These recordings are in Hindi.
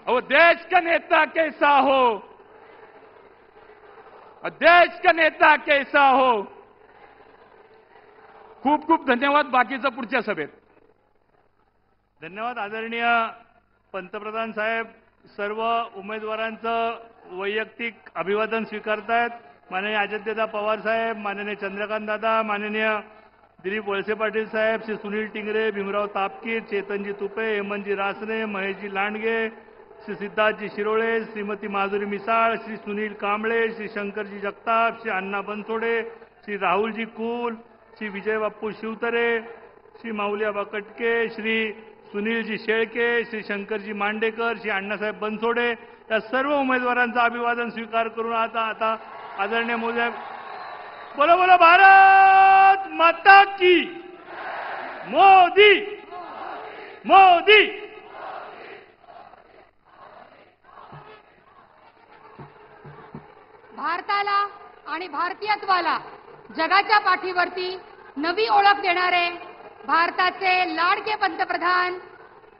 वो देश का नेता कैसा हो, देश का नेता कैसा हो. खूप खूप धन्यवाद. बाकीचं पुढच्या सभेत. धन्यवाद. आदरणीय पंतप्रधान साहेब सर्व उमेदवारांचं वैयक्तिक अभिवादन स्वीकारतायत. माननीय अजितदादा पवार साहेब, माननीय चंद्रकांत दादा, माननीय दिलीप वळसे पाटील साहेब, श्री सुनील टिंगरे, भीमराव तापकीर, चेतनजी तुपे, हेमंतजी रासने, महेशजी लांडगे, श्री सिद्धार्थजी शिरोळे, श्रीमती माधुरी मिसाळ, श्री सुनील कांबळे, श्री शंकरजी जगताप, श्री अण्णा बनसोडे, श्री राहुलजी कुल, श्री विजय बाप्पू शिवतरे, श्री माऊलीआबा कटके, श्री सुनीलजी शेळके, श्री शंकरजी मांडेकर, श्री अण्णासाहेब बनसोडे या सर्व उमेदवारांचा अभिवादन स्वीकार करून आता आदरणीय मोदी. बोलो बोलो भारत माता की. मोदी मोदी. भारताला आणि भारतीयत्वाला जगाच्या पाठीवरती नवी ओळख देणारे भारताचे लाडके पंतप्रधान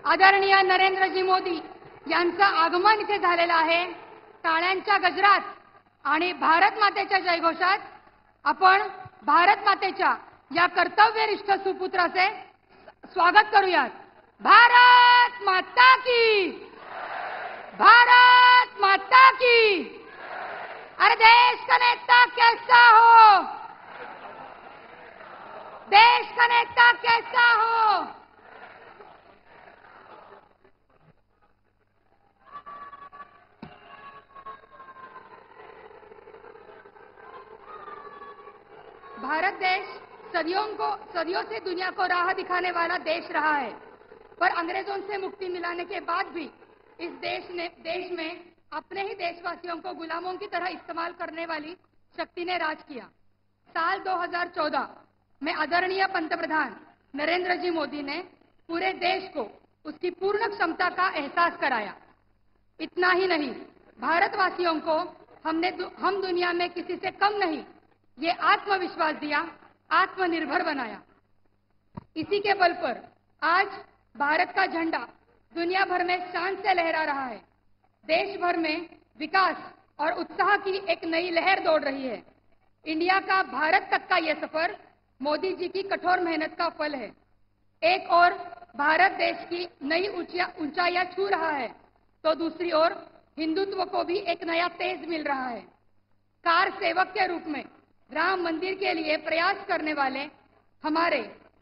आदरणीय नरेंद्रजी मोदी यांचं आगमन इथे झालेलं आहे. टाळ्यांच्या गजरात आणि भारत मातेच्या जयघोषात आपण भारत मातेच्या या कर्तव्यनिष्ठ सुपुत्राचे स्वागत करूयात. भारत माता की. भारत माता की. अरे देश का नेता कैसा हो, देश का नेता कैसा हो. भारत देश सदियों से दुनिया को राह दिखाने वाला देश रहा है, पर अंग्रेजों से मुक्ति मिलाने के बाद भी इस देश में अपने ही देशवासियों को गुलामों की तरह इस्तेमाल करने वाली शक्ति ने राज किया. साल 2014 में आदरणीय पंतप्रधान नरेंद्र जी मोदी ने पूरे देश को उसकी पूर्ण क्षमता का एहसास कराया. इतना ही नहीं, भारतवासियों को हम दुनिया में किसी से कम नहीं ये आत्मविश्वास दिया, आत्मनिर्भर बनाया. इसी के बल पर आज भारत का झंडा दुनिया भर में शान से लहरा रहा है. देश भर में विकास और उत्साह की एक नई लहर दौड़ रही है. इंडिया का भारत तक का यह सफर मोदी जी की कठोर मेहनत का फल है. एक ओर भारत देश की नई ऊंचाइयां छू रहा है, तो दूसरी ओर हिंदुत्व को भी एक नया तेज मिल रहा है. कार सेवक के रूप में राम मंदिर के लिए प्रयास करने वाले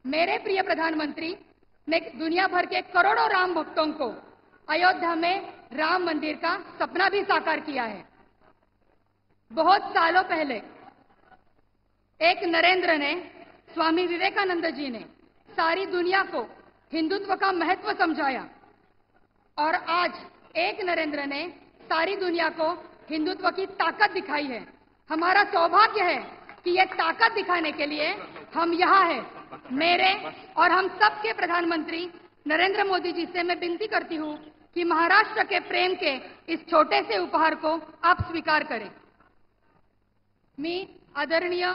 मेरे प्रिय प्रधानमंत्री ने दुनिया भर के करोड़ों राम भक्तों को अयोध्या में राम मंदिर का सपना भी साकार किया है. बहुत सालों पहले एक नरेंद्र ने, स्वामी विवेकानंद जी ने सारी दुनिया को हिंदुत्व का महत्व समझाया और आज एक नरेंद्र ने सारी दुनिया को हिंदुत्व की ताकत दिखाई है. हमारा सौभाग्य है कि ये ताकत दिखाने के लिए हम यहाँ हैं. मेरे और हम सब के प्रधानमंत्री नरेंद्र मोदी जी से मैं विनती करती हूँ कि महाराष्ट्र के प्रेम के इस छोटे से उपहार को आप स्वीकार करें. मी आदरणीय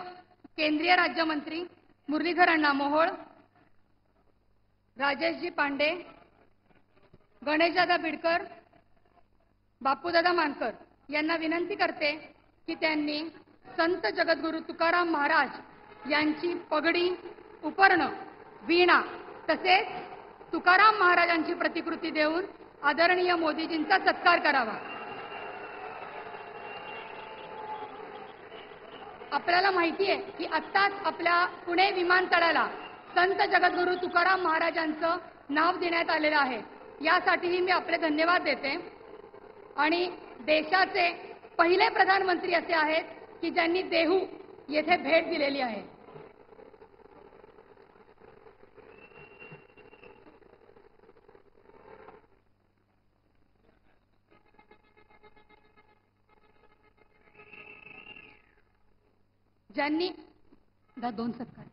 केंद्रीय राज्यमंत्री मुरलीधर अण्णा मोहोळ, राजेशजी पांडे, गणेशदादा बिडकर, बापूदादा मानकर यांना विनंती करते की त्यांनी संत जगद्गुरु तुकाराम महाराज यांची पगडी, उपर्ण, वीणा तसेच तुकाराम महाराजांची प्रतिकृती देऊन आदरणीय मोदीजींचा सत्कार करावा. आपल्याला माहिती आहे की आत्ताच आपल्या पुणे विमानतळाला संत जगद्गुरु तुकाराम महाराजांचं नाव देण्यात आलेलं आहे. यासाठीही मी आपले धन्यवाद देते. आणि देशाचे पहिले प्रधानमंत्री असे आहेत की ज्यांनी देहू येथे भेट दिलेली आहे. ज्यांनी दोन सत्कार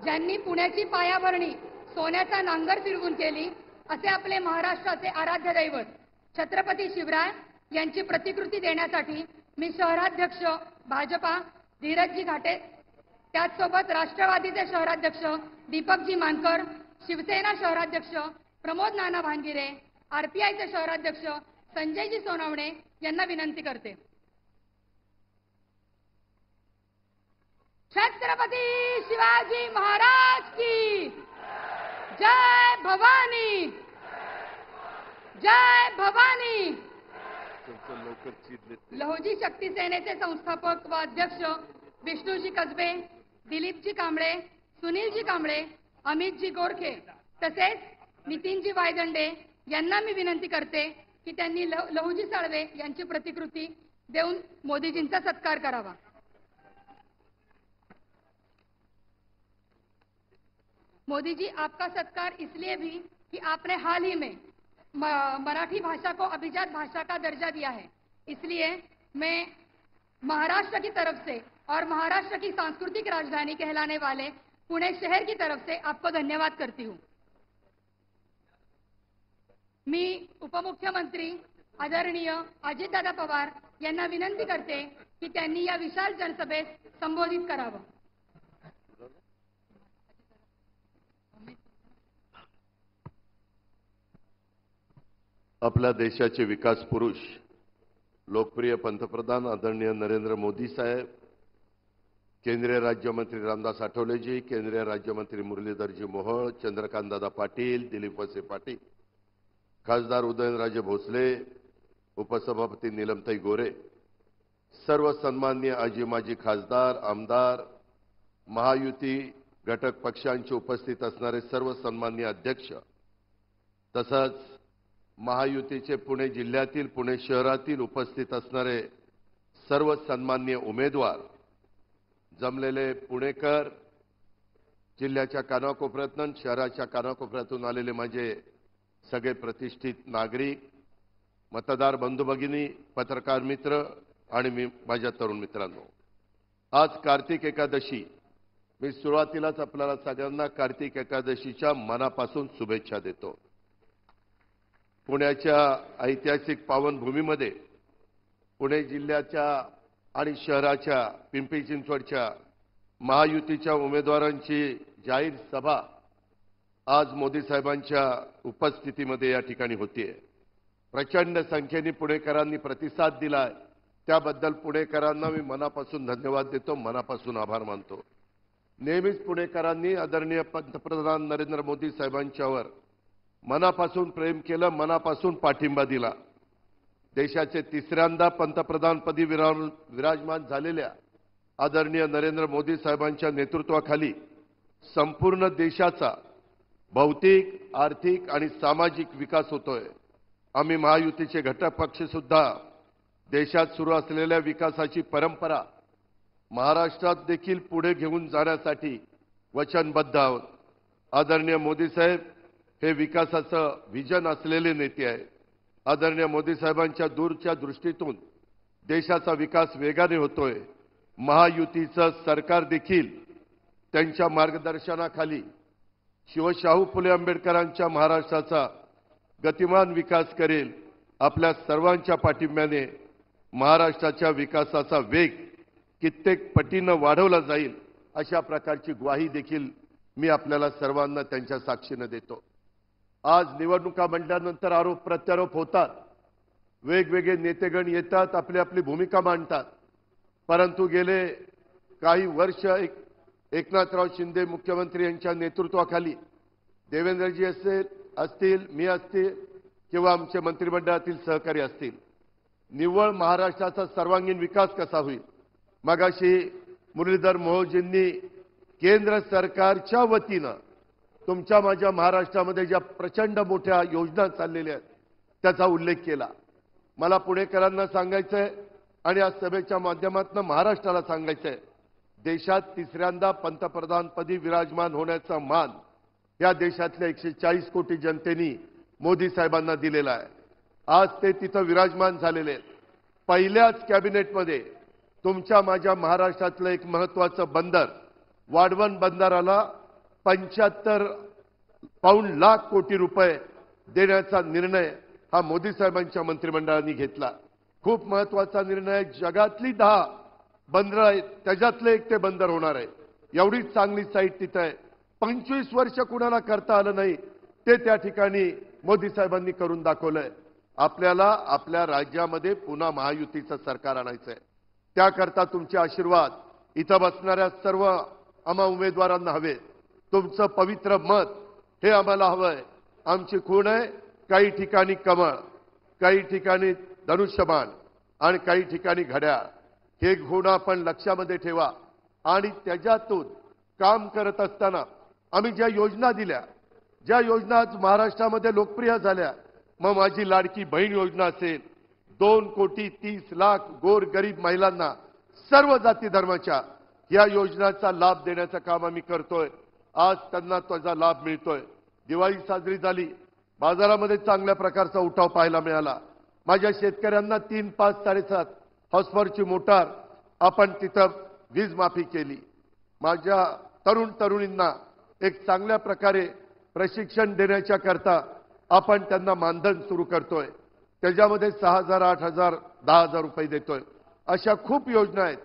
ज्यांनी पुण्याची पायाभरणी सोन्याचा नांगर फिरवून केली असे आपले महाराष्ट्राचे आराध्य दैवत छत्रपती शिवराय यांची प्रतिकृती देण्यासाठी मी शहराध्यक्ष भाजपा धीरजजी घाटे त्याचसोबत राष्ट्रवादीचे शहराध्यक्ष दीपकजी मानकर, शिवसेना शहराध्यक्ष प्रमोद नाना भानगिरे, आरपीआयचे शहराध्यक्ष संजयजी सोनावणे यांना विनंती करते. छत्रपती शिवाजी महाराज की जय भवानी, जय भवानी. लहुजी शक्ती सेनेचे संस्थापक व अध्यक्ष विष्णूजी कसबे, दिलीपजी कांबळे, सुनीलजी कांबळे, अमितजी गोरखे तसेच नितीनजी वायदंडे यांना मी विनंती करते की त्यांनी लहुजी साळवे यांची प्रतिकृती देऊन मोदीजींचा सत्कार करावा. मोदी जी, आपका सत्कार इसलिए भी कि आपने हाल ही में मराठी भाषा को अभिजात भाषा का दर्जा दिया है. इसलिए मैं महाराष्ट्र की तरफ से और महाराष्ट्र की सांस्कृतिक राजधानी कहलाने वाले पुणे शहर की तरफ से आपको धन्यवाद करती हूं. मी उपमुख्यमंत्री आदरणीय अजितदादा पवार यांना विनंती करते की त्यांनी या विशाल जनसभेस संबोधित करावं. आपल्या देशाचे विकास पुरुष लोकप्रिय पंतप्रधान आदरणीय नरेंद्र मोदी साहेब, केंद्रीय राज्यमंत्री रामदास आठवलेजी, केंद्रीय राज्यमंत्री मुरलीधरजी मोहोळ, चंद्रकांतदादा पाटील, दिलीप वळसे पाटील, खासदार उदयनराजे भोसले, उपसभापती नीलमताई गोरे, सर्व सन्माननीय आजी माजी खासदार, आमदार, महायुती घटक पक्षांचे उपस्थित असणारे सर्व सन्माननीय अध्यक्ष, तसंच महायुतीचे पुणे जिल्ह्यातील, पुणे शहरातील उपस्थित असणारे सर्व सन्माननीय उमेदवार, जमलेले पुणेकर, जिल्ह्याच्या कानाकोपऱ्यातून, शहराच्या कानाकोपऱ्यातून आलेले माझे सगळे प्रतिष्ठित नागरिक, मतदार बंधू भगिनी, पत्रकार मित्र आणि माझ्या तरुण मित्रांनो, आज कार्तिक एकादशी. मी सुरुवातीलाच आपल्याला सगळ्यांना कार्तिक एकादशीच्या मनापासून शुभेच्छा देतो. पुण्याच्या ऐतिहासिक पावनभूमीमध्ये पुणे जिल्ह्याच्या आणि शहराच्या पिंपरी चिंचवडच्या महायुतीच्या उमेदवारांची जाहीर सभा आज मोदी साहेबांच्या उपस्थितीमध्ये या ठिकाणी होतीये. प्रचंड संख्येने पुणेकरांनी प्रतिसाद दिलाय, त्याबद्दल पुणेकरांना मी मनापासून धन्यवाद देतो, मनापासून आभार मानतो. नेहमीच पुणेकरांनी आदरणीय पंतप्रधान नरेंद्र मोदी साहेबांच्यावर मनापासून प्रेम केलं, मनापासून पाठिंबा दिला. देशाचे तिसऱ्यांदा पंतप्रधानपदी विराजमान झालेल्या आदरणीय नरेंद्र मोदी साहेबांच्या नेतृत्वाखाली संपूर्ण देशाचा भौतिक, आर्थिक आणि सामाजिक विकास होतोय. आम्ही महायुतीचे घटक पक्ष सुद्धा देशात सुरू असलेल्या विकासाची परंपरा महाराष्ट्रात देखील पुढे घेऊन जाण्यासाठी वचनबद्ध आहोत. आदरणीय मोदी साहेब हे विकासाचं विजन असलेले नेते आहेत. आदरणीय मोदी साहेबांच्या दूरच्या दृष्टीतून देशाचा विकास वेगाने होतोय. महायुतीचं सरकार देखील त्यांच्या मार्गदर्शनाखाली शिवशाहू फुले आंबेडकरांच्या महाराष्ट्राचा गतिमान विकास करेल. आपल्या सर्वांच्या पाठिंब्याने महाराष्ट्राच्या विकासाचा वेग कित्येक पटीनं वाढवला जाईल, अशा प्रकारची ग्वाही देखील मी आपल्याला सर्वांना त्यांच्या साक्षीने देतो. आज निवडणुका म्हटल्यानंतर आरोप प्रत्यारोप होतात, वेगवेगळे नेतेगण येतात, आपली आपली भूमिका मांडतात. परंतु गेले काही वर्ष एकनाथराव शिंदे मुख्यमंत्री यांच्या नेतृत्वाखाली देवेंद्रजी असतील, मी असतील किंवा आमचे मंत्रिमंडळातील सहकारी असतील, निव्वळ महाराष्ट्राचा सर्वांगीण विकास कसा होईल. मगाशी मुरलीधर मोहोळजींनी केंद्र सरकारच्या वतीनं तुमच्या माझ्या महाराष्ट्रामध्ये ज्या प्रचंड मोठ्या योजना चाललेल्या आहेत त्याचा उल्लेख केला. मला पुणेकरांना सांगायचंय आणि आज सभेच्या माध्यमातून महाराष्ट्राला सांगायचंय, देशात तिसऱ्यांदा पंतप्रधानपदी विराजमान होण्याचा मान या देशातल्या 140 कोटी जनतेने मोदी साहेबांना दिलेला आहे. आज ते तिथं विराजमान झालेले आहेत. पहिल्याच कॅबिनेटमध्ये तुमच्या माझ्या महाराष्ट्रातलं एक महत्त्वाचं बंदर वाढवण बंदराला 75 पाऊण लाख कोटी रुपये देण्याचा निर्णय हा मोदी साहेबांच्या मंत्रिमंडळाने घेतला. खूप महत्त्वाचा निर्णय. जगातली 10 बंदरं आहेत, त्याच्यातलं एक ते बंदर होणार आहे. एवढी चांगली साईट तिथं आहे. 25 वर्ष कुणाला करता आलं नाही ते त्या ठिकाणी मोदी साहेबांनी करून दाखवलंय. आपल्याला आपल्या राज्यामध्ये पुन्हा महायुतीचं सरकार आणायचंय. त्याकरता तुमचे आशीर्वाद इथं बसणाऱ्या सर्व आम्हा उमेदवारांना हवे. तुमचं पवित्र मत हे आम्हाला हवंय. आमची खूण आहे काही ठिकाणी कमळ, काही ठिकाणी धनुष्यबाण आणि काही ठिकाणी घड्याळ. हे गुण आपण लक्षामध्ये ठेवा आणि त्याच्यातून काम करत असताना आम्ही ज्या योजना दिल्या, ज्या योजना आज महाराष्ट्रामध्ये लोकप्रिय झाल्या, मग माझी लाडकी बहीण योजना असेल, 2,30,00,000 गोर गरीब महिलांना सर्व जाती धर्माच्या या योजनांचा लाभ देण्याचं काम आम्ही करतोय. आज त्यांना त्याचा लाभ मिळतोय. दिवाळी साजरी झाली, बाजारामध्ये चांगल्या प्रकारचा उठाव पाहायला मिळाला. माझ्या शेतकऱ्यांना 3, 5, 7.5 हॉर्सपॉवरची मोटार आपण तिथं वीज माफी केली. माझ्या तरुणींना एक चांगल्या प्रकारे प्रशिक्षण देण्याच्या करता आपण त्यांना मानधन सुरू करतोय. त्याच्यामध्ये 6,000, 8,000, 10,000 रुपये देतोय. अशा खूप योजना आहेत.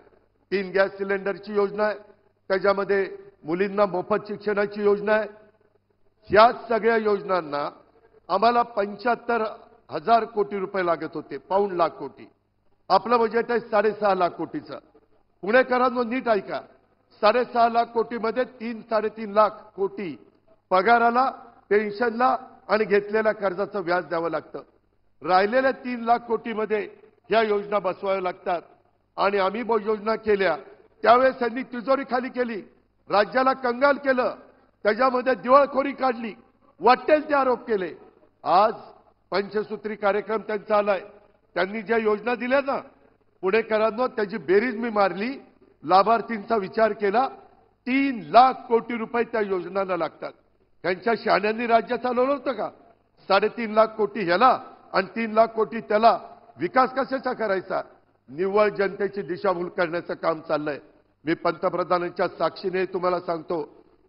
3 गॅस सिलेंडरची योजना आहे, त्याच्यामध्ये मुलींना मोफत शिक्षणाची योजना आहे. या सगळ्या योजनांना आम्हाला 75,000 कोटी रुपये लागत होते, पाऊण लाख कोटी. आपलं बजेट आहे 6.5 लाख कोटीचं. पुणेकरांनो नीट ऐका, 6.5 लाख कोटीमध्ये 3-3.5 लाख कोटी पगाराला, पेन्शनला आणि घेतलेल्या कर्जाचं व्याज द्यावं लागतं. राहिलेल्या 3 लाख कोटीमध्ये ह्या योजना बसवाव्या लागतात. आणि आम्ही योजना केल्या त्यावेळेस त्यांनी तिजोरी खाली केली, राज्याला कंगाल केलं, त्याच्यामध्ये दिवाळखोरी काढली, वाटेल ते आरोप केले. आज पंचसूत्री कार्यक्रम त्यांचा आलाय. त्यांनी ज्या योजना दिल्या ना पुणेकरांनो, त्याची बेरीज मी मारली, लाभार्थींचा विचार केला, 3 लाख कोटी रुपये त्या योजनांना लागतात. त्यांच्या शहाण्यांनी राज्य चालवलं होतं का? 3.5 लाख कोटी ह्याला आणि 3 लाख कोटी त्याला. विकास कशाचा करायचा? निव्वळ जनतेची दिशाभूल करण्याचं काम चाललंय. मी पंतप्रधानांच्या साक्षीने तुम्हाला सांगतो,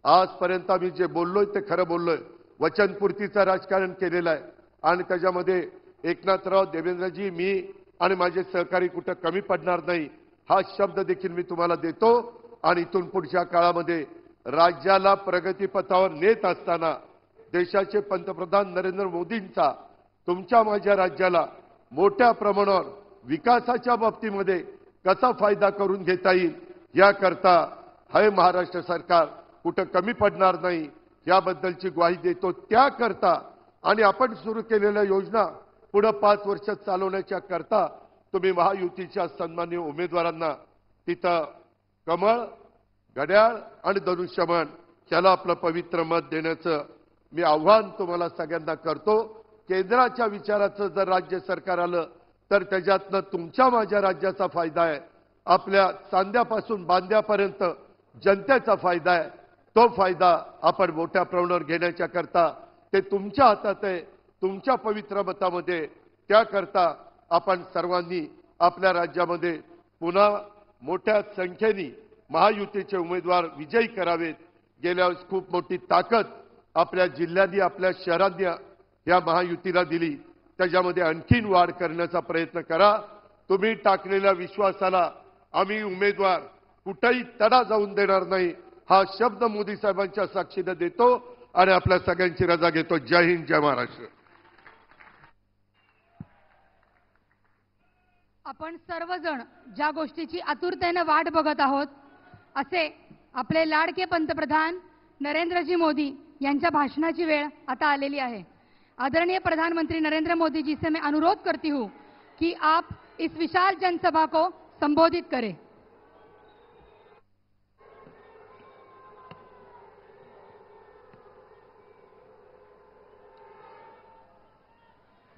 आजपर्यंत आम्ही जे बोललोय ते खरं बोललोय. वचनपूर्तीचं राजकारण केलेलं आहे आणि त्याच्यामध्ये एकनाथराव, देवेंद्रजी, मी आणि माझे सहकारी कुठं कमी पडणार नाही हा शब्द देखील मी तुम्हाला देतो. आणि इथून पुढच्या काळामध्ये राज्याला प्रगतीपथावर नेत असताना देशाचे पंतप्रधान नरेंद्र मोदींचा तुमच्या माझ्या राज्याला मोठ्या प्रमाणावर विकासाच्या बाबतीमध्ये कसा फायदा करून घेता येईल याकरता हे महाराष्ट्र सरकार कुठं कमी पडणार नाही याबद्दलची ग्वाही देतो. त्याकरता आणि आपण सुरू केलेल्या योजना पुढे 5 वर्ष चालवण्याच्या करता तुम्ही महायुतीच्या सन्माननीय उमेदवारांना तिथं कमळ, घड्याळ आणि धनुष्यबाण याला आपलं पवित्र मत देण्याचं मी आव्हान तुम्हाला सगळ्यांना करतो. केंद्राच्या विचाराचं जर राज्य सरकार आलं तर त्याच्यातनं तुमच्या माझ्या राज्याचा फायदा आहे. आपल्या सांध्यापासून बांध्यापर्यंत जनतेचा फायदा आहे. तो फायदा आपण मोठ्या प्रमाणावर घेण्याच्या करता ते तुमच्या हातात आहे, तुमच्या पवित्र मतामध्ये. त्याकरता आपण सर्वांनी आपल्या राज्यामध्ये पुन्हा मोठ्या संख्येने महायुतीचे उमेदवार विजयी करावेत. गेल्या वेळेस खूप मोठी ताकद आपल्या जिल्ह्यांनी, आपल्या शहरांनी या महायुतीला दिली. त्याच्यामध्ये आणखीन वाढ करण्याचा प्रयत्न करा. तुम्ही टाकलेल्या विश्वासाला आम्ही उमेदवार कुठेही तडा जाऊन देणार नाही हा शब्द मोदी साहेबांच्या साक्षीने देतो आणि आपल्या सगळ्यांची रजा घेतो. जय हिंद, जय महाराष्ट्र. आपण सर्वजण ज्या गोष्टीची आतुरतेने वाट बघत आहोत असे आपले लाडके पंतप्रधान नरेंद्रजी मोदी यांच्या भाषणाची वेळ आता आलेली आहे. आदरणीय प्रधानमंत्री नरेंद्र मोदी जी से मैं अनुरोध करती हूं कि आप इस विशाल जनसभा को संबोधित करें.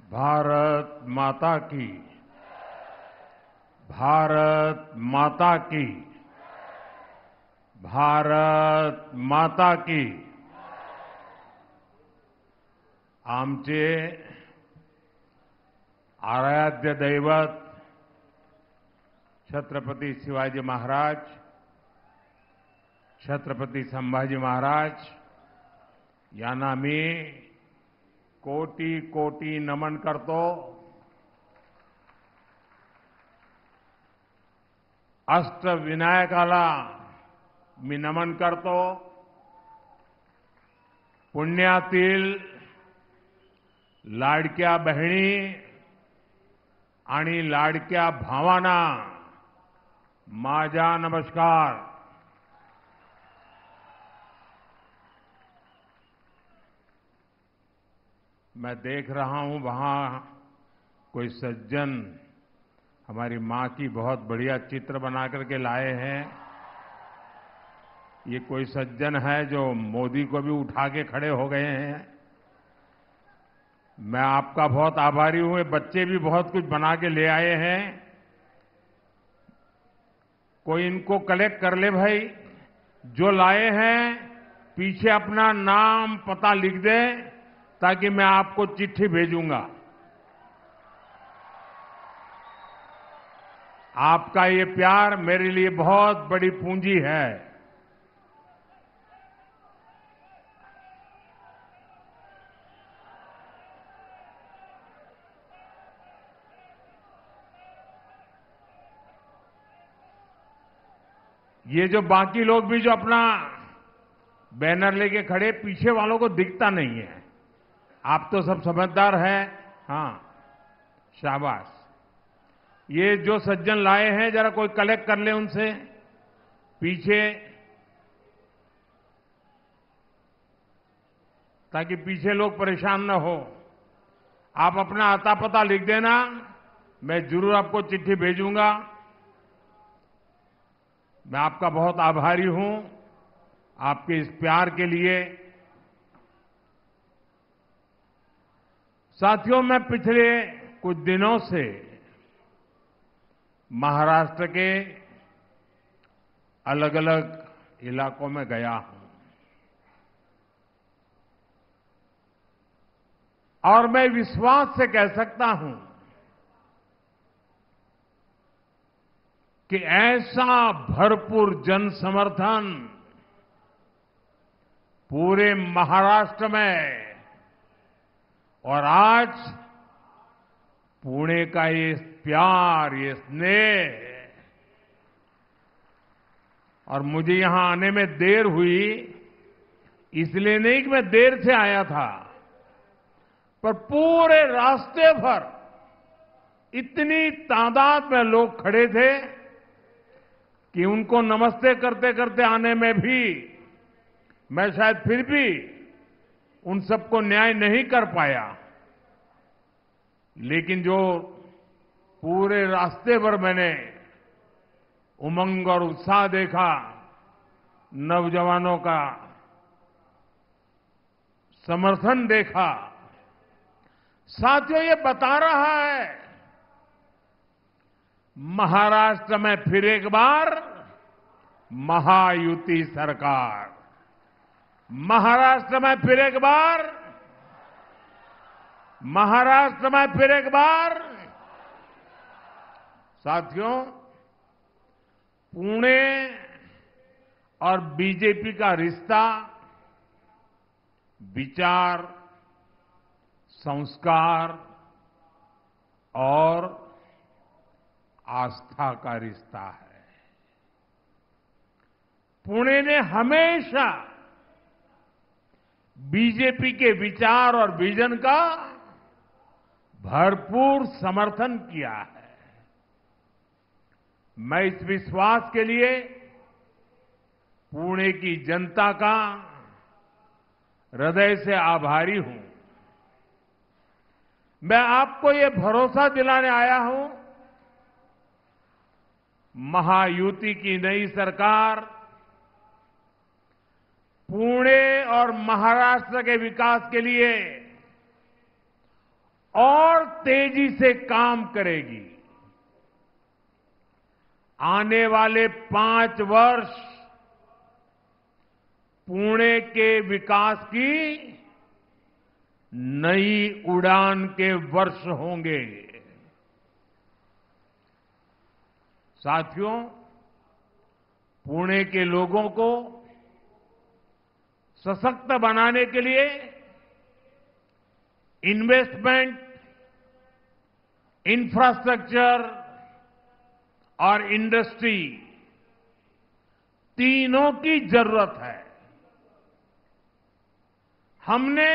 भारत माता की, भारत माता की, भारत माता की. आमचे आराध्य दैवत छत्रपती शिवाजी महाराज, छत्रपती संभाजी महाराज यांना मी कोटी कोटी नमन करतो. अष्टविनायकाला मी नमन करतो. पुण्यातील लाडक्या बहिणी आणि लाडक्या भावांना माझा नमस्कार. मैं देख रहा हूं वहां कोई सज्जन हमारी मां की बहुत बढ़िया चित्र बना करके लाए हैं. ये कोई सज्जन है जो मोदी को भी उठा के खड़े हो गए हैं. मैं आपका बहुत आभारी हूं. ये बच्चे भी बहुत कुछ बना के ले आए हैं. कोई इनको कलेक्ट कर ले भाई. जो लाए हैं पीछे अपना नाम पता लिख दे ताकि मैं आपको चिट्ठी भेजूंगा. आपका ये प्यार मेरे लिए बहुत बड़ी पूंजी है. ये जो बाकी लोग भी जो अपना बैनर लेके खड़े, पीछे वालों को दिखता नहीं है. आप तो सब समझदार हैं. हाँ, शाबाश. ये जो सज्जन लाए हैं जरा कोई कलेक्ट कर ले उनसे पीछे, ताकि पीछे लोग परेशान न हो. आप अपना आता पता लिख देना, मैं जरूर आपको चिट्ठी भेजूंगा. मैं आपका बहुत आभारी हूं आपके इस प्यार के लिए. साथियों, मैं पिछले कुछ दिनों से महाराष्ट्र के अलग अलग इलाकों में गया हूं और मैं विश्वास से कह सकता हूं कि ऐसा भरपूर जन समर्थन पूरे महाराष्ट्र में और आज पुणे का ये प्यार, ये स्नेह, और मुझे यहां आने में देर हुई इसलिए नहीं कि मैं देर से आया था, पर पूरे रास्ते भर इतनी तादाद में लोग खड़े थे कि उनको नमस्ते करते करते आने में भी मैं शायद फिर भी उन सबको न्याय नहीं कर पाया. लेकिन जो पूरे रास्ते पर मैंने उमंग और उत्साह देखा, नौजवानों का समर्थन देखा, साथियों ये बता रहा है महाराष्ट्र में फिर एक बार महायुति सरकार. महाराष्ट्र में फिर एक बार, महाराष्ट्र में फिर एक बार. साथियों, पुणे और बीजेपी का रिश्ता विचार, संस्कार और आस्था का रिश्ता है. पुणे ने हमेशा बीजेपी के विचार और विजन का भरपूर समर्थन किया है. मैं इस विश्वास के लिए पुणे की जनता का हृदय से आभारी हूं. मैं आपको ये भरोसा दिलाने आया हूं, महायुति की नई सरकार पुणे और महाराष्ट्र के विकास के लिए और तेजी से काम करेगी. आने वाले 5 वर्ष पुणे के विकास की नई उड़ान के वर्ष होंगे. साथियों, पुणे के लोगों को सशक्त बनाने के लिए इन्वेस्टमेंट, इंफ्रास्ट्रक्चर और इंडस्ट्री तीनों की जरूरत है। हमने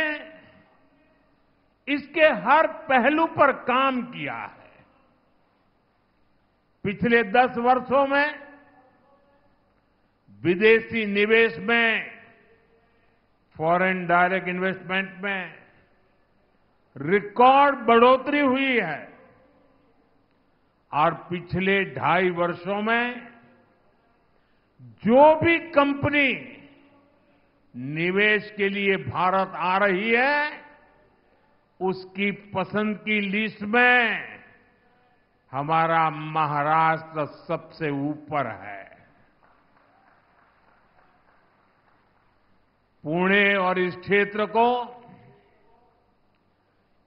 इसके हर पहलू पर काम किया है। पिछले 10 वर्षों में विदेशी निवेश में, फॉरेन डायरेक्ट इन्वेस्टमेंट में रिकॉर्ड बढ़ोतरी हुई है और पिछले 2.5 वर्षों में जो भी कंपनी निवेश के लिए भारत आ रही है, उसकी पसंद की लिस्ट में हमारा महाराष्ट्र सबसे ऊपर है। पुणे और इस क्षेत्र को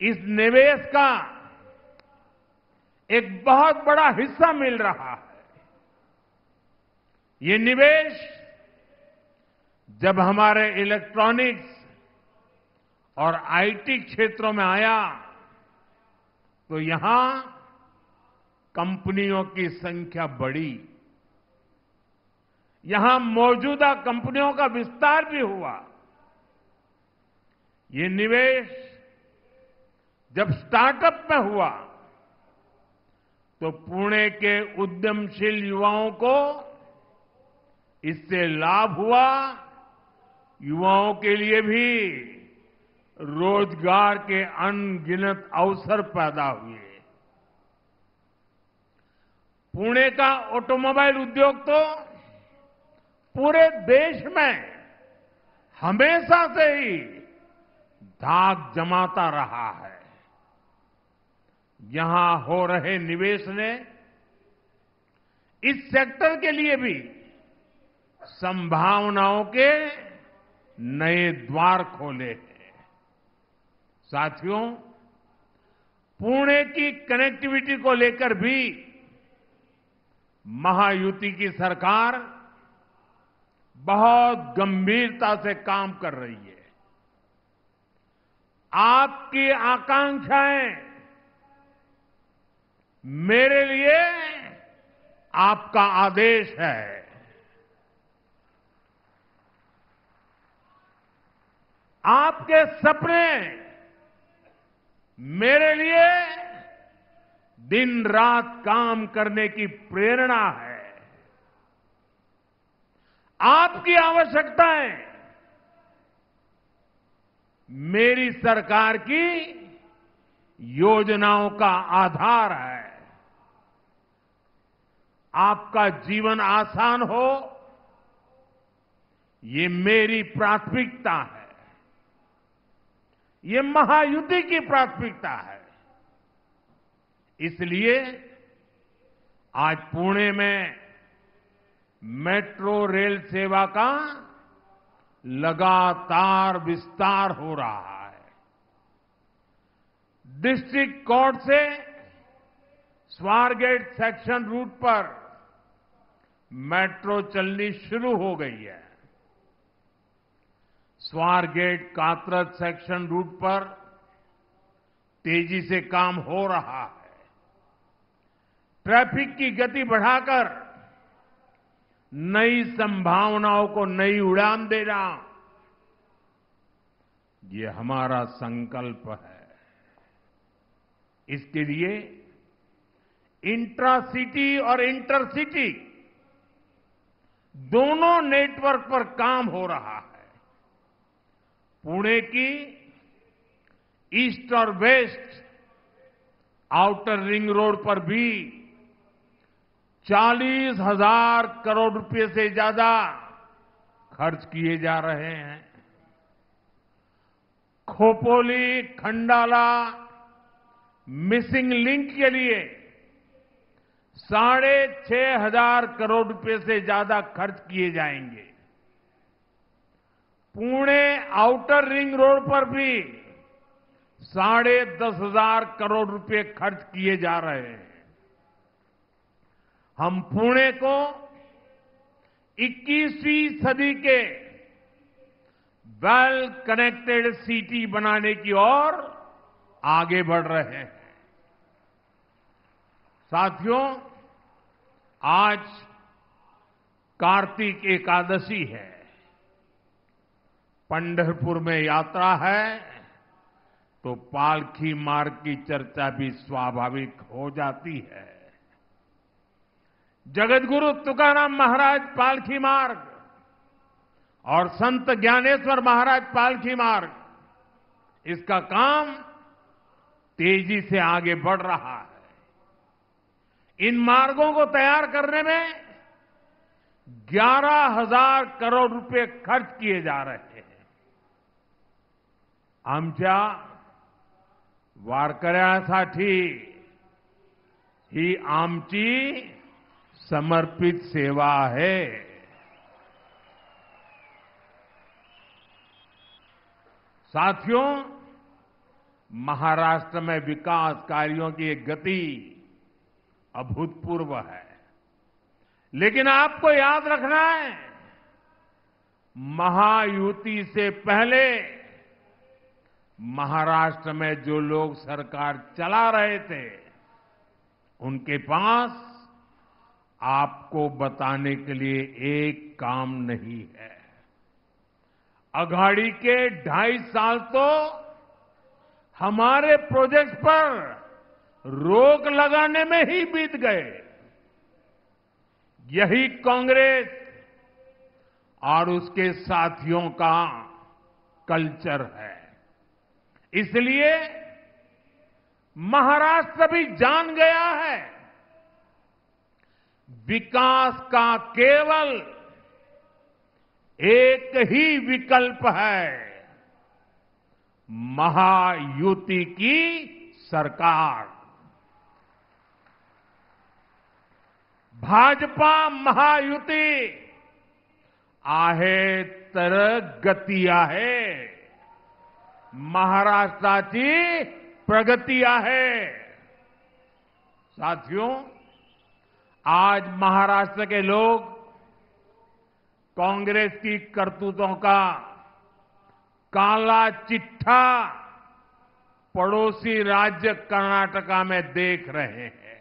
इस निवेश का एक बहुत बड़ा हिस्सा मिल रहा है। ये निवेश जब हमारे इलेक्ट्रॉनिक्स और आईटी क्षेत्रों में आया तो यहां कंपनियों की संख्या बढ़ी। यहां मौजूदा कंपनियों का विस्तार भी हुआ। ये निवेश जब स्टार्टअप में हुआ तो पुणे के उद्यमशील युवाओं को इससे लाभ हुआ। युवाओं के लिए भी रोजगार के अनगिनत अवसर पैदा हुए। पुणे का ऑटोमोबाइल उद्योग तो पूरे देश में हमेशा से ही धाक जमाता रहा है। यहां हो रहे निवेश ने इस सेक्टर के लिए भी संभावनाओं के नए द्वार खोले हैं। साथियों, पुणे की कनेक्टिविटी को लेकर भी महायुति की सरकार बहुत गंभीरता से काम कर रही है। आपकी आकांक्षाएं मेरे लिए आपका आदेश है। आपके सपने मेरे लिए दिन रात काम करने की प्रेरणा है। आपकी आवश्यकताएं मेरी सरकार की योजनाओं का आधार है। आपका जीवन आसान हो, ये मेरी प्राथमिकता है। ये महायुति की प्राथमिकता है। इसलिए आज पुणे में मेट्रो रेल सेवा का लगातार विस्तार हो रहा है। डिस्ट्रिक्ट कोर्ट से स्वारगेट सेक्शन रूट पर मेट्रो चलनी शुरू हो गई है। स्वारगेट कात्रज सेक्शन रूट पर तेजी से काम हो रहा है। ट्रैफिक की गति बढ़ाकर नई संभावनाओं को नई उड़ान देना, ये हमारा संकल्प है। इसके लिए इंट्रासिटी और इंटरसिटी दोनों नेटवर्क पर काम हो रहा है। पुणे की ईस्ट और वेस्ट आउटर रिंग रोड पर भी 40,000 करोड़ रुपए से ज्यादा खर्च किए जा रहे हैं। खोपोली खंडाला मिसिंग लिंक के लिए 6,500 करोड़ रुपए से ज्यादा खर्च किए जाएंगे। पुणे आउटर रिंग रोड पर भी 10,500 करोड़ रुपए खर्च किए जा रहे हैं। हम पुणे को 21वीं सदी के वेल कनेक्टेड सिटी बनाने की ओर आगे बढ़ रहे हैं। साथियों, आज कार्तिक एकादशी है, पंढरपुर में यात्रा है, तो पालकी मार्ग की चर्चा भी स्वाभाविक हो जाती है। जगतगुरु तुकाराम महाराज पालकी मार्ग और संत ज्ञानेश्वर महाराज पालकी मार्ग, इसका काम तेजी से आगे बढ़ रहा है। इन मार्गों को तैयार करने में 11,000 करोड़ रुपए खर्च किए जा रहे हैं। आमच्या वारकऱ्यासाठी ही आमची समर्पित सेवा है। साथियों, महाराष्ट्र में विकास कार्यों की एक गति अभूतपूर्व है, लेकिन आपको याद रखना है, महायुति से पहले महाराष्ट्र में जो लोग सरकार चला रहे थे, उनके पास आपको बताने के लिए एक काम नहीं है। अघाड़ी के 2.5 साल तो हमारे प्रोजेक्ट पर रोक लगाने में ही बीत गए। यही कांग्रेस और उसके साथियों का कल्चर है। इसलिए महाराष्ट्र भी जान गया है, विकास का केवल एक ही विकल्प है, महायुति की सरकार। भाजपा महायुती आहे तर गती आहे, महाराष्ट्राची प्रगती आहे। साथियों, आज महाराष्ट्र के लोग कांग्रेस की करतूतों का काला चिट्ठा पड़ोसी राज्य कर्नाटका में देख रहे हैं।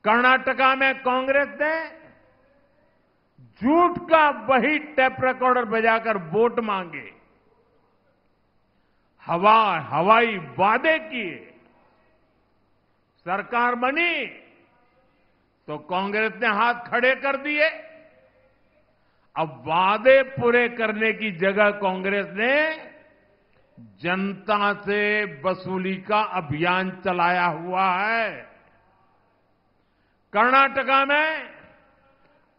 कर्नाटका में कांग्रेस ने झूठ का वही टेप रिकॉर्डर बजाकर वोट मांगे, हवाई वादे किए। सरकार बनी तो कांग्रेस ने हाथ खड़े कर दिए। अब वादे पूरे करने की जगह कांग्रेस ने जनता से वसूली का अभियान चलाया हुआ है। कर्नाटका में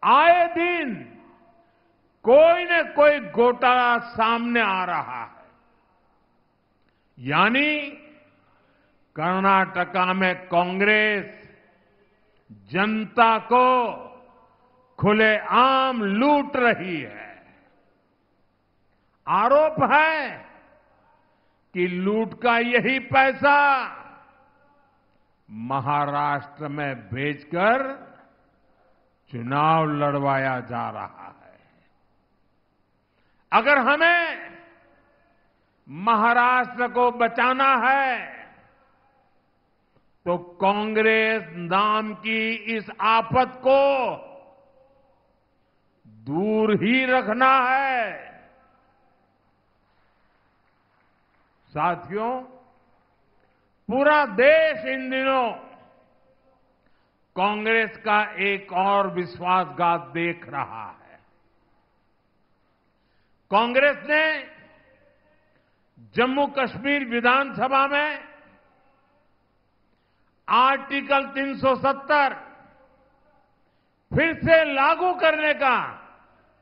आए दिन कोई न कोई घोटाला सामने आ रहा है। यानी कर्नाटका में कांग्रेस जनता को खुलेआम लूट रही है। आरोप है कि लूट का यही पैसा महाराष्ट्र में भेजकर चुनाव लड़वाया जा रहा है। अगर हमें महाराष्ट्र को बचाना है तो कांग्रेस नाम की इस आफत को दूर ही रखना है। साथियों, पूरा देश इन दिनों कांग्रेस का एक और विश्वासघात देख रहा है। कांग्रेस ने जम्मू कश्मीर विधानसभा में आर्टिकल 370 फिर से लागू करने का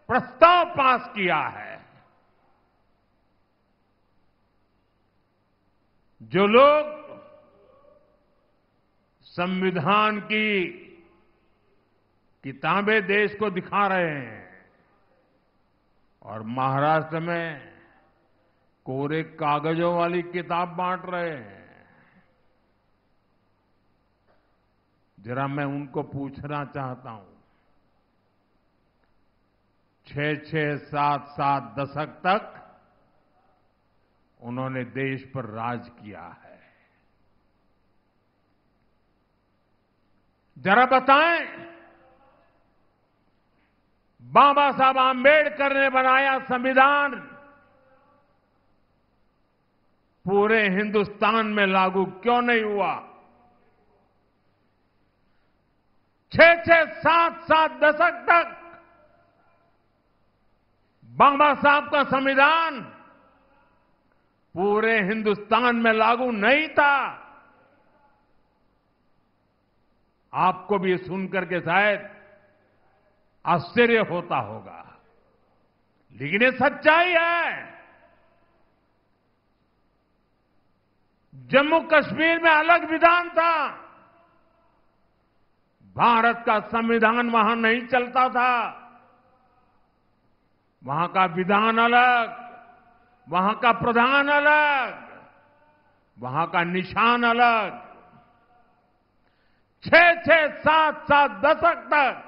प्रस्ताव पास किया है। जो लोग संविधान की किताबें देश को दिखा रहे हैं और महाराष्ट्र में कोरे कागजों वाली किताब बांट रहे हैं, जरा मैं उनको पूछना चाहता हूं, 6-6, 7-7 दशक तक उन्होंने देश पर राज किया है। जरा बताएं बाबा साहब आम्बेडकर ने बनाया संविधान पूरे हिंदुस्तान में लागू क्यों नहीं हुआ? 6-6, 7-7 दशक तक बाबा साहब का संविधान पूरे हिंदुस्तान में लागू नहीं था। आपको भी सुनकर के शायद आश्चर्य होता होगा, लेकिन ये सच्चाई है। जम्मू कश्मीर में अलग विधान था, भारत का संविधान वहां नहीं चलता था। वहां का विधान अलग, वहां का प्रधान अलग, वहां का निशान अलग। 6-6, 7-7 दशक तक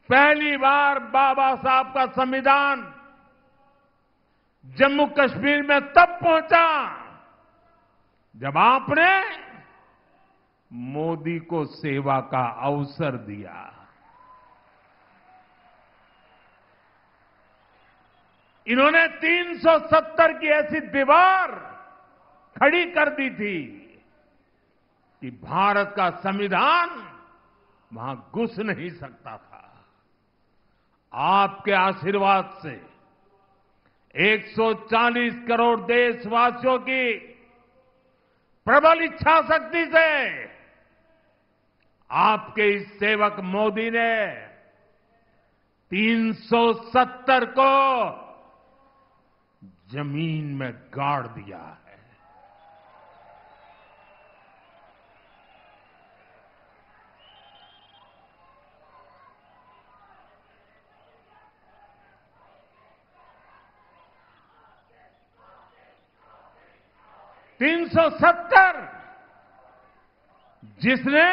पहली बार बाबा साहब का संविधान जम्मू कश्मीर में तब पहुंचा जब आपने मोदी को सेवा का अवसर दिया। इन्होंने 370 की ऐसी दीवार खड़ी कर दी थी कि भारत का संविधान वहां घुस नहीं सकता था। आपके आशीर्वाद से 140 करोड़ देशवासियों की प्रबल इच्छा शक्ति से आपके इस सेवक मोदी ने 370 को जमीन में गाड़ दिया है। $370 जिसने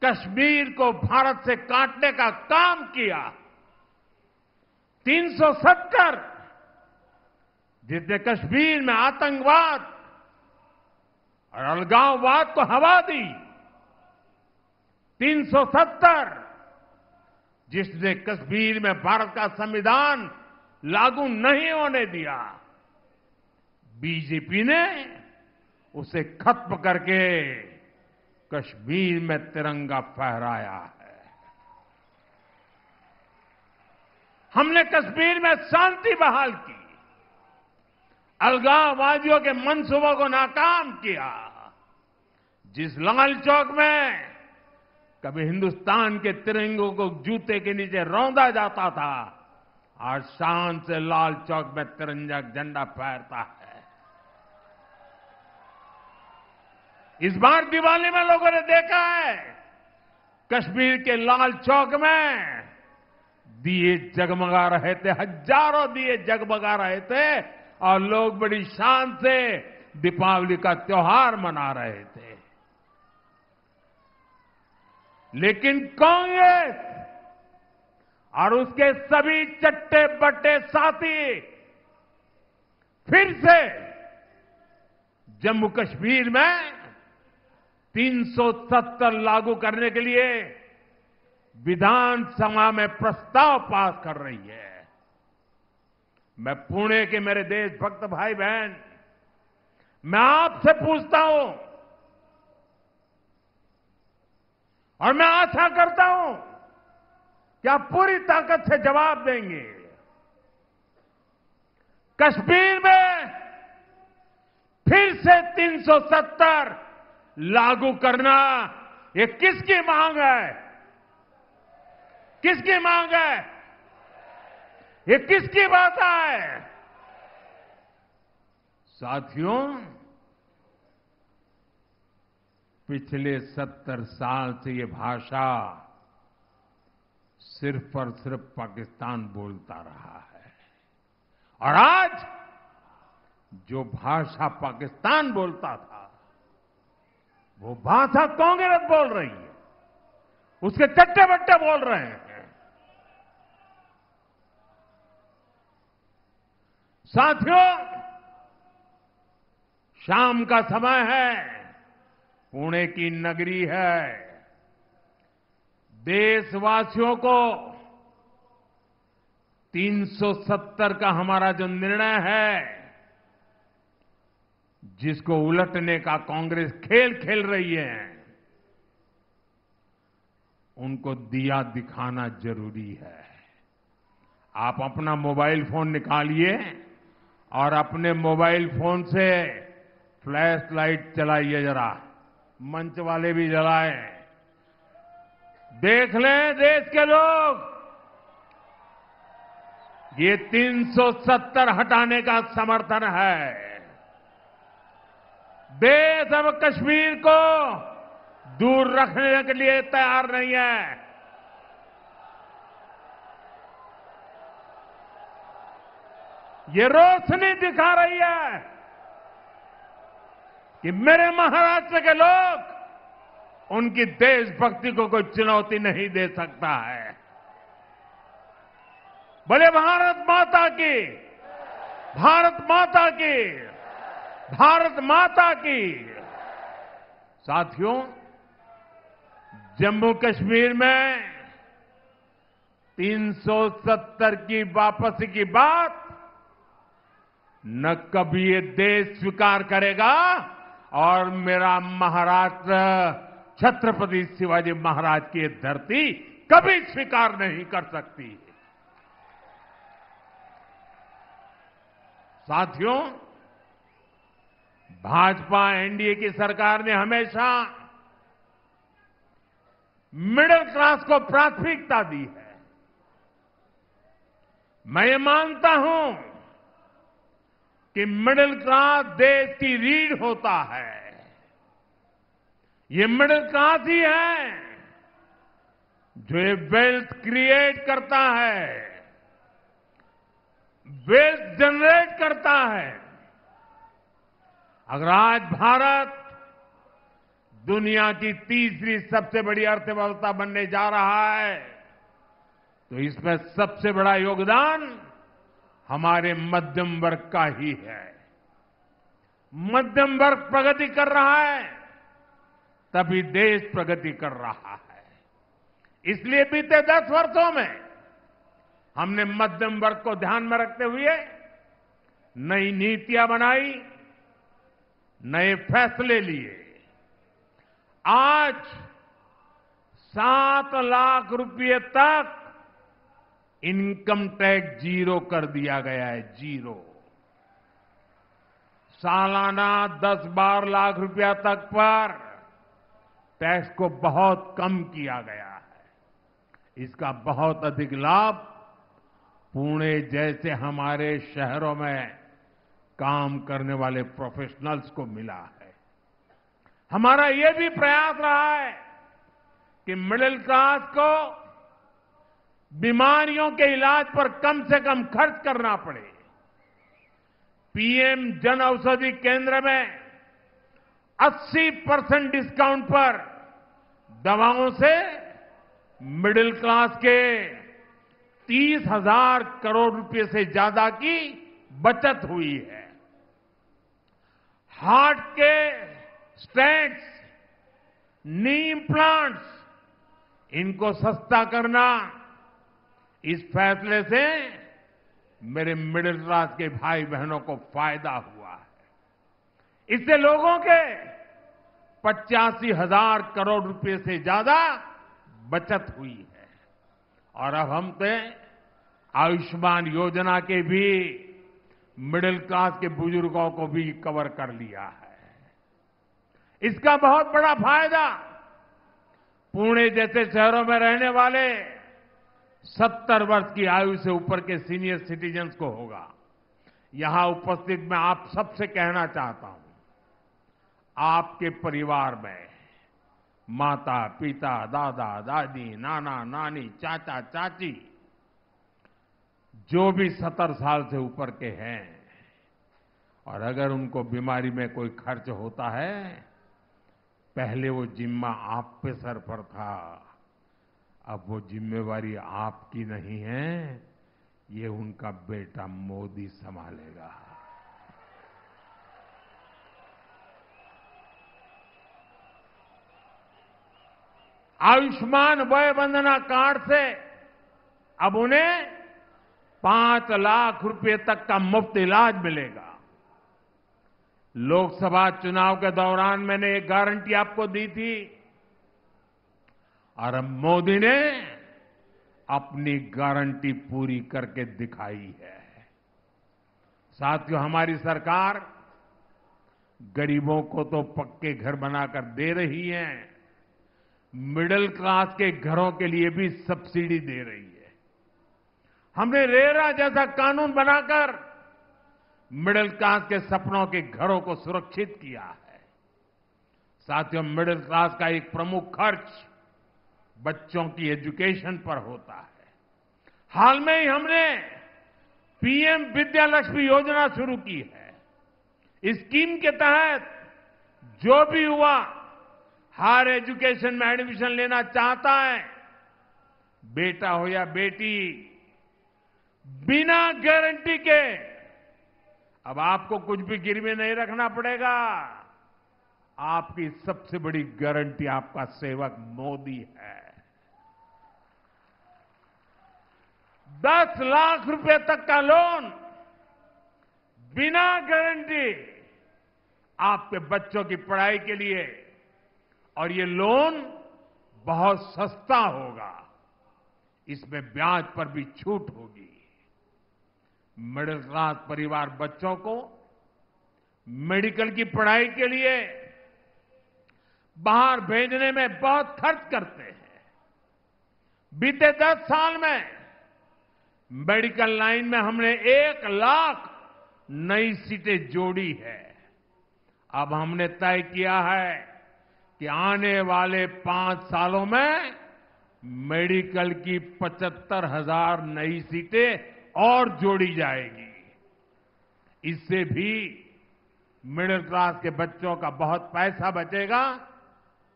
कश्मीर को भारत से काटने का काम किया। 370 जिसने कश्मीर में आतंकवाद और अलगाववाद को हवा दी। 370 जिसने कश्मीर में भारत का संविधान लागू नहीं होने दिया। बीजेपी ने उसे खत्म करके कश्मीर में तिरंगा फहराया है। हमने कश्मीर में शांति बहाल की, अलगाववादियों के मंसूबों को नाकाम किया। जिस लाल चौक में कभी हिंदुस्तान के तिरंगों को जूते के नीचे रौंदा जाता था, आज शान से लाल चौक में तिरंगा झंडा फहरता है। इस बार दिवाली में लोगों ने देखा है कश्मीर के लाल चौक में दिए जगमगा रहे थे, हजारों दिए जगमगा रहे थे और लोग बड़ी शान से दीपावली का त्योहार मना रहे थे। लेकिन कांग्रेस और उसके सभी चट्टे बट्टे साथी फिर से जम्मू कश्मीर में 370 लागू करने के लिए विधानसभा में प्रस्ताव पास कर रही है। मैं पुणे के मेरे देशभक्त भाई बहन, मैं आपसे पूछता हूं और मैं आशा करता हूं कि आप पूरी ताकत से जवाब देंगे। कश्मीर में फिर से 370 लागू करना, ये किसकी मांग है? किसकी मांग है? ये किसकी बात है? साथियों, पिछले 70 साल से ये भाषा सिर्फ और सिर्फ पाकिस्तान बोलता रहा है और आज जो भाषा पाकिस्तान बोलता था वो भाषा कांग्रेस बोल रही है, उसके चट्टे बट्टे बोल रहे हैं। साथियों, शाम का समय है, पुणे की नगरी है। देशवासियों को 370 का हमारा जो निर्णय है, जिसको उलटने का कांग्रेस खेल खेल रही है, उनको दिया दिखाना जरूरी है। आप अपना मोबाइल फोन निकालिए और अपने मोबाइल फोन से फ्लैश लाइट चलाइए जरा, मंच वाले भी जलाएं। देख लें देश के लोग, ये 370 हटाने का समर्थन है। देश अब कश्मीर को दूर रखने के लिए तैयार नहीं है। ये रोशनी दिखा रही है कि मेरे महाराष्ट्र के लोग, उनकी देशभक्ति को कोई चुनौती नहीं दे सकता है। बोले भारत माता की, भारत माता की, भारत माता की। साथियों, जम्मू कश्मीर में 370 की वापसी की बात न कभी ये देश स्वीकार करेगा और मेरा महाराष्ट्र छत्रपति शिवाजी महाराज की धरती कभी स्वीकार नहीं कर सकती। साथियों, भाजपा एनडीए की सरकार ने हमेशा मिडिल क्लास को प्राथमिकता दी है। मैं ये मानता हूं कि मिडिल क्लास देश की रीढ़ होता है। ये मिडिल क्लास ही है जो ये वेल्थ क्रिएट करता है, वेल्थ जनरेट करता है। अगर आज भारत दुनिया की तीसरी सबसे बड़ी अर्थव्यवस्था बनने जा रहा है, तो इसमें सबसे बड़ा योगदान हमारे मध्यम वर्ग का ही है। मध्यम वर्ग प्रगति कर रहा है, तभी देश प्रगति कर रहा है। इसलिए बीते 10 वर्षों में हमने मध्यम वर्ग को ध्यान में रखते हुए नई नीतियां बनाई, नए फैसले लिए। आज 7 लाख रुपए तक इनकम टैक्स जीरो कर दिया गया है, जीरो। सालाना 10-12 लाख रुपया तक पर टैक्स को बहुत कम किया गया है। इसका बहुत अधिक लाभ पुणे जैसे हमारे शहरों में काम करने वाले प्रोफेशनल्स को मिला है। हमारा यह भी प्रयास रहा है कि मिडिल क्लास को बीमारियों के इलाज पर कम से कम खर्च करना पड़े। पीएम जन औषधि केंद्र में 80% डिस्काउंट पर दवाओं से मिडिल क्लास के 30,000 करोड़ रुपए से ज्यादा की बचत हुई है। हार्ट के स्टेंट्स, नी इम्प्लांट्स, इनको सस्ता करना, इस फैसले से मेरे मिडिल क्लास के भाई बहनों को फायदा हुआ है। इससे लोगों के 85,000 करोड़ रुपए से ज्यादा बचत हुई है। और अब हमने आयुष्मान योजना के भी मिडिल क्लास के बुजुर्गों को भी कवर कर लिया है। इसका बहुत बड़ा फायदा पुणे जैसे शहरों में रहने वाले 70 वर्ष की आयु से ऊपर के सीनियर सिटीजन्स को होगा। यहां उपस्थित मैं आप सबसे कहना चाहता हूं, आपके परिवार में माता, पिता, दादा, दादी, नाना, नानी, चाचा, चाची जो भी 70 साल से ऊपर के हैं, और अगर उनको बीमारी में कोई खर्च होता है, पहले वो जिम्मा आप पे सर पर था, अब वो जिम्मेवारी आपकी नहीं है, ये उनका बेटा मोदी संभालेगा। आयुष्मान वय वंदना कार्ड से अब उन्हें 5 लाख रुपए तक का मुफ्त इलाज मिलेगा। लोकसभा चुनाव के दौरान मैंने एक गारंटी आपको दी थी और अब मोदी ने अपनी गारंटी पूरी करके दिखाई है। साथियों, हमारी सरकार गरीबों को तो पक्के घर बनाकर दे रही है, मिडिल क्लास के घरों के लिए भी सब्सिडी दे रही है। हमने रेरा जैसा कानून बनाकर मिडिल क्लास के सपनों के घरों को सुरक्षित किया है। साथियों, मिडिल क्लास का एक प्रमुख खर्च बच्चों की एजुकेशन पर होता है। हाल में ही हमने पीएम विद्यालक्ष्मी योजना शुरू की है। इस स्कीम के तहत जो भी युवा हायर एजुकेशन में एडमिशन लेना चाहता है, बेटा हो या बेटी, बिना गारंटी के अब आपको कुछ भी गिरवी नहीं रखना पड़ेगा। आपकी सबसे बड़ी गारंटी आपका सेवक मोदी है। 10 लाख रुपए तक का लोन बिना गारंटी आपके बच्चों की पढ़ाई के लिए, और ये लोन बहुत सस्ता होगा। इसमें ब्याज पर भी छूट होगी। मिडिल क्लास परिवार बच्चों को मेडिकल की पढ़ाई के लिए बाहर भेजने में बहुत खर्च करते हैं। बीते 10 साल में मेडिकल लाइन में हमने 1 लाख नई सीटें जोड़ी है। अब हमने तय किया है कि आने वाले 5 सालों में मेडिकल की 75,000 नई सीटें और जोड़ी जाएगी। इससे भी मिडिल क्लास के बच्चों का बहुत पैसा बचेगा,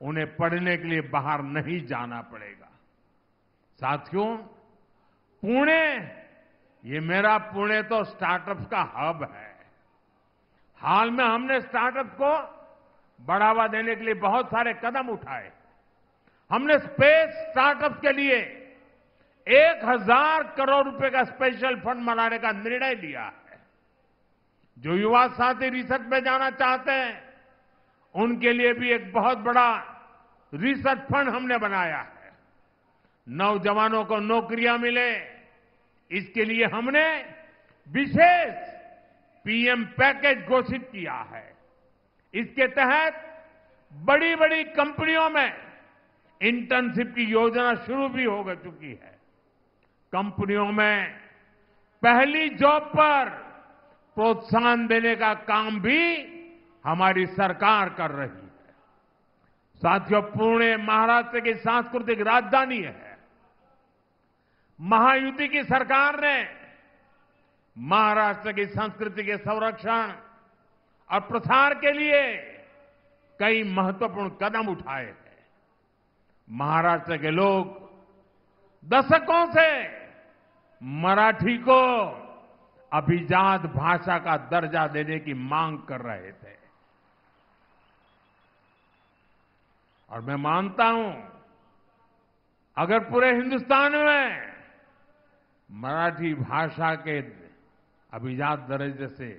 उन्हें पढ़ने के लिए बाहर नहीं जाना पड़ेगा। साथियों, पुणे, ये मेरा पुणे तो स्टार्टअप का हब है। हाल में हमने स्टार्टअप को बढ़ावा देने के लिए बहुत सारे कदम उठाए। हमने स्पेस स्टार्टअप के लिए 1,000 करोड़ रुपए का स्पेशल फंड बनाने का निर्णय लिया है। जो युवा साथी रिसर्च में जाना चाहते हैं, उनके लिए भी एक बहुत बड़ा रिसर्च फंड हमने बनाया है। नौजवानों को नौकरियां मिले, इसके लिए हमने विशेष पीएम पैकेज घोषित किया है। इसके तहत बड़ी बड़ी कंपनियों में इंटर्नशिप की योजना शुरू भी हो चुकी है। कंपनियों में पहली जॉब पर प्रोत्साहन देने का काम भी हमारी सरकार कर रही है। साथियों, पुणे महाराष्ट्र की सांस्कृतिक राजधानी है। महायुति की सरकार ने महाराष्ट्र की संस्कृति के संरक्षण और प्रसार के लिए कई महत्वपूर्ण कदम उठाए हैं। महाराष्ट्र के लोग दशकों से मराठी को अभिजात भाषा का दर्जा देने की मांग कर रहे थे, और मैं मानता हूं, अगर पूरे हिंदुस्तान में मराठी भाषा के अभिजात दर्जे से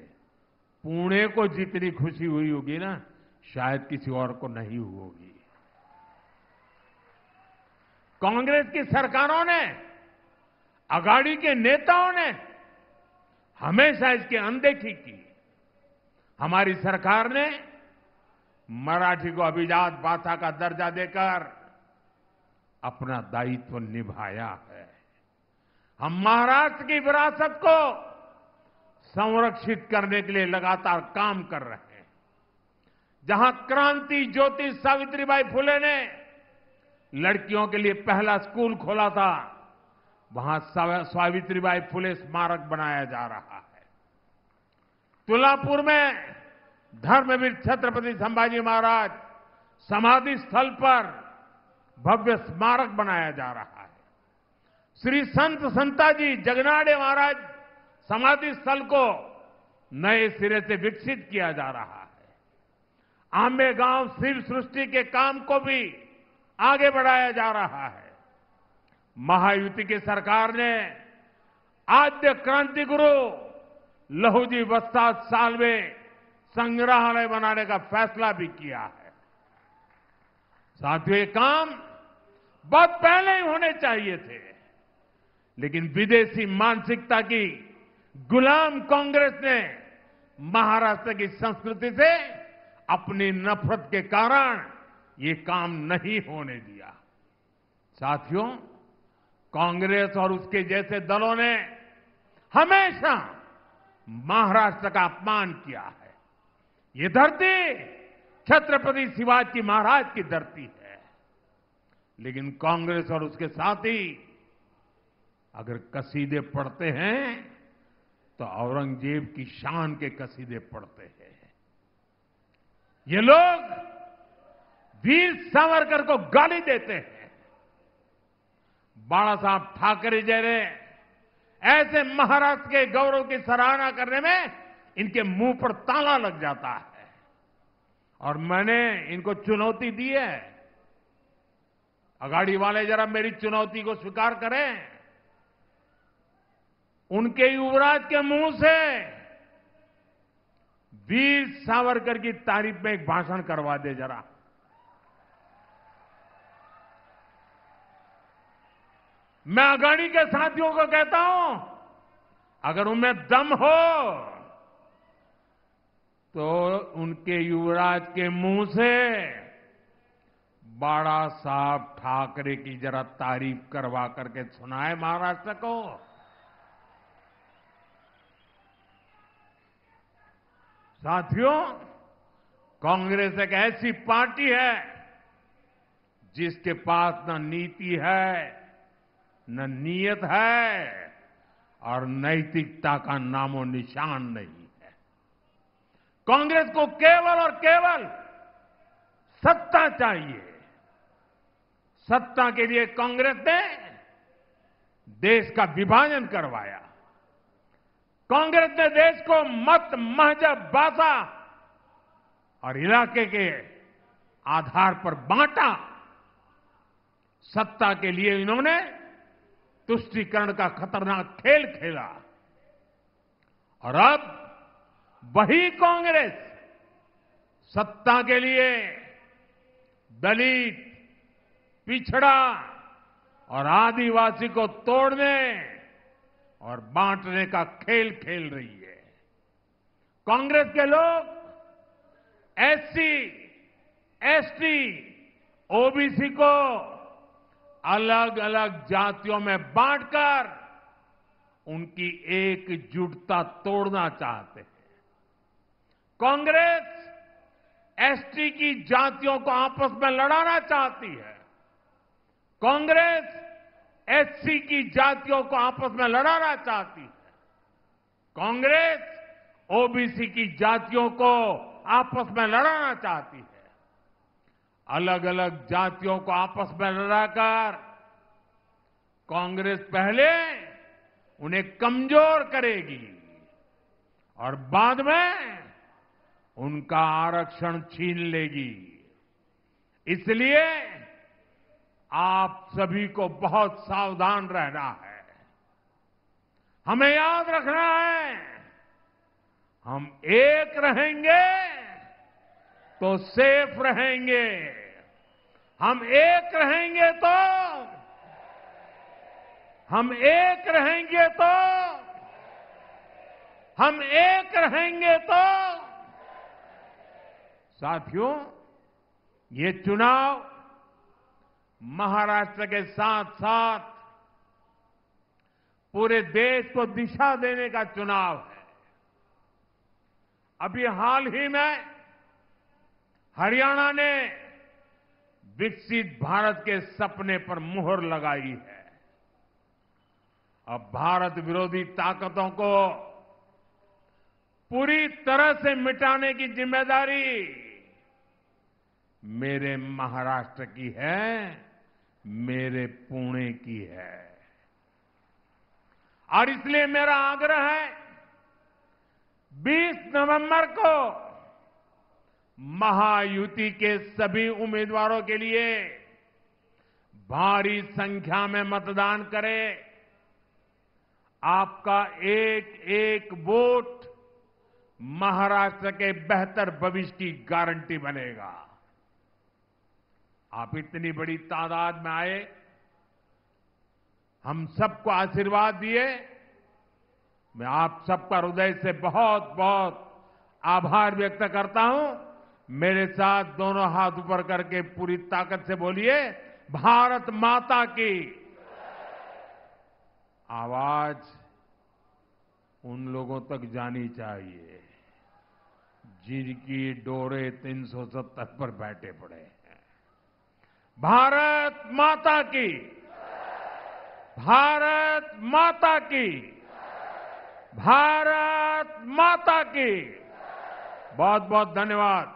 पुणे को जितनी खुशी हुई होगी ना, शायद किसी और को नहीं हुई होगी। कांग्रेस की सरकारों ने, अघाड़ी के नेताओं ने हमेशा इसकी अनदेखी की। हमारी सरकार ने मराठी को अभिजात भाषा का दर्जा देकर अपना दायित्व निभाया है। हम महाराष्ट्र की विरासत को संरक्षित करने के लिए लगातार काम कर रहे हैं। जहां क्रांति ज्योति सावित्रीबाई फुले ने लड़कियों के लिए पहला स्कूल खोला था, वहां सावित्रीबाई फुले स्मारक बनाया जा रहा है। तुलापुर में धर्मवीर छत्रपति संभाजी महाराज समाधि स्थल पर भव्य स्मारक बनाया जा रहा है। श्री संत संताजी जगनाड़े महाराज समाधि स्थल को नए सिरे से विकसित किया जा रहा है। आंबेगांव शिव सृष्टि के काम को भी आगे बढ़ाया जा रहा है। महायुति की सरकार ने आद्य क्रांति गुरु लहूजी वस्ताद साल्वे संग्रहालय बनाने का फैसला भी किया है। साथियों, ये काम बहुत पहले ही होने चाहिए थे, लेकिन विदेशी मानसिकता की गुलाम कांग्रेस ने महाराष्ट्र की संस्कृति से अपनी नफरत के कारण ये काम नहीं होने दिया। साथियों, कांग्रेस और उसके जैसे दलों ने हमेशा महाराष्ट्र का अपमान किया है। ये धरती छत्रपति शिवाजी महाराज की धरती है, लेकिन कांग्रेस और उसके साथी अगर कसीदे पढ़ते हैं तो औरंगजेब की शान के कसीदे पढ़ते हैं। ये लोग वीर सावरकर को गाली देते हैं। बाला साहब ठाकरे जैसे ऐसे महाराष्ट्र के गौरव की सराहना करने में इनके मुंह पर ताला लग जाता है। और मैंने इनको चुनौती दी है, अगाड़ी वाले जरा मेरी चुनौती को स्वीकार करें। उनके युवराज के मुंह से वीर सावरकर की तारीफ में एक भाषण करवा दे जरा। मैं अगाड़ी के साथियों को कहता हूं, अगर उनमें दम हो तो उनके युवराज के मुंह से बाला साहब ठाकरे की जरा तारीफ करवा करके सुनाए महाराष्ट्र को। साथियों, कांग्रेस एक ऐसी पार्टी है जिसके पास न नीति है, न नीयत है और नैतिकता का नामो निशान नहीं है। कांग्रेस को केवल और केवल सत्ता चाहिए। सत्ता के लिए कांग्रेस ने देश का विभाजन करवाया। कांग्रेस ने देश को मत, मजहब, भाषा और इलाके के आधार पर बांटा। सत्ता के लिए इन्होंने तुष्टीकरण का खतरनाक खेल खेला। और अब वही कांग्रेस सत्ता के लिए दलित, पिछड़ा और आदिवासी को तोड़ने और बांटने का खेल खेल रही है। कांग्रेस के लोग एससी, एसटी, ओबीसी को अलग अलग जातियों में बांटकर उनकी एकजुटता तोड़ना चाहते हैं। कांग्रेस एसटी की जातियों को आपस में लड़ाना चाहती है। कांग्रेस एससी की जातियों को आपस में लड़ाना चाहती है। कांग्रेस ओबीसी की जातियों को आपस में लड़ाना चाहती है। अलग अलग जातियों को आपस में लड़ाकर कांग्रेस पहले उन्हें कमजोर करेगी और बाद में उनका आरक्षण छीन लेगी। इसलिए आप सभी को बहुत सावधान रहना है। हमें याद रखना है, हम एक रहेंगे तो सेफ रहेंगे। हम एक रहेंगे तो हम एक रहेंगे तो हम एक रहेंगे तो साथियों, ये चुनाव महाराष्ट्र के साथ साथ पूरे देश को दिशा देने का चुनाव है। अभी हाल ही में हरियाणा ने विकसित भारत के सपने पर मुहर लगाई है। अब भारत विरोधी ताकतों को पूरी तरह से मिटाने की जिम्मेदारी मेरे महाराष्ट्र की है, मेरे पुणे की है। और इसलिए मेरा आग्रह है, 20 नवंबर को महायुति के सभी उम्मीदवारों के लिए भारी संख्या में मतदान करें। आपका एक एक वोट महाराष्ट्र के बेहतर भविष्य की गारंटी बनेगा। आप इतनी बड़ी तादाद में आए, हम सबको आशीर्वाद दिए। मैं आप सबका हृदय से बहुत बहुत आभार व्यक्त करता हूं। मेरे साथ दोनों हाथ ऊपर करके पूरी ताकत से बोलिए, भारत माता की। आवाज उन लोगों तक जानी चाहिए जिनकी डोरे 370 पर बैठे पड़े हैं। भारत माता की, भारत माता की, भारत माता की। बहुत बहुत धन्यवाद।